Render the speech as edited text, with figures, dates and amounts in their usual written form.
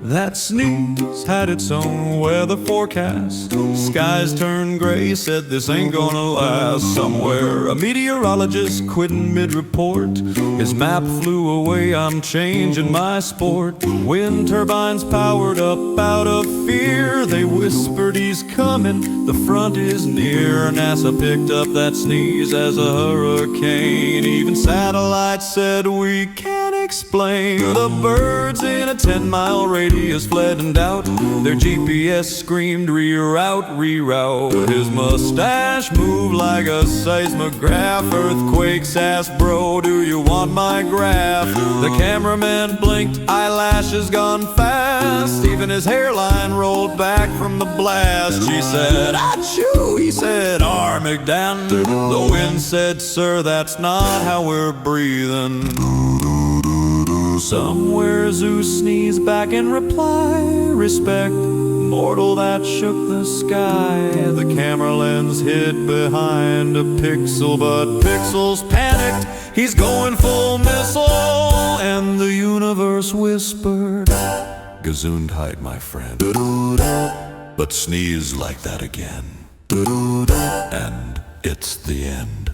That sneeze had its own weather forecast. Skies turned gray, said this ain't gonna last. Somewhere a meteorologist quitting mid-report. His map flew away, I'm changing my sport. Wind turbines powered up out of fear. They whispered he's coming, the front is near. NASA picked up that sneeze as a hurricane. Even satellites said we can't explain. The birds in a 10-mile radius fled in doubt. Their GPS screamed reroute, reroute. His mustache moved like a seismograph. Earthquakes asked, bro, do you want my graph? The cameraman blinked, eyelashes gone fast. Even his hairline rolled back from the blast. She said, achoo, he said, Armageddon. The wind said, sir, that's not how we're breathing. Somewhere Zeus sneezed back in reply. Respect, mortal that shook the sky. The camera lens hid behind a pixel, but Pixels panicked, he's going full missile. And the universe whispered, Gesundheit, my friend, but sneeze like that again, and it's the end.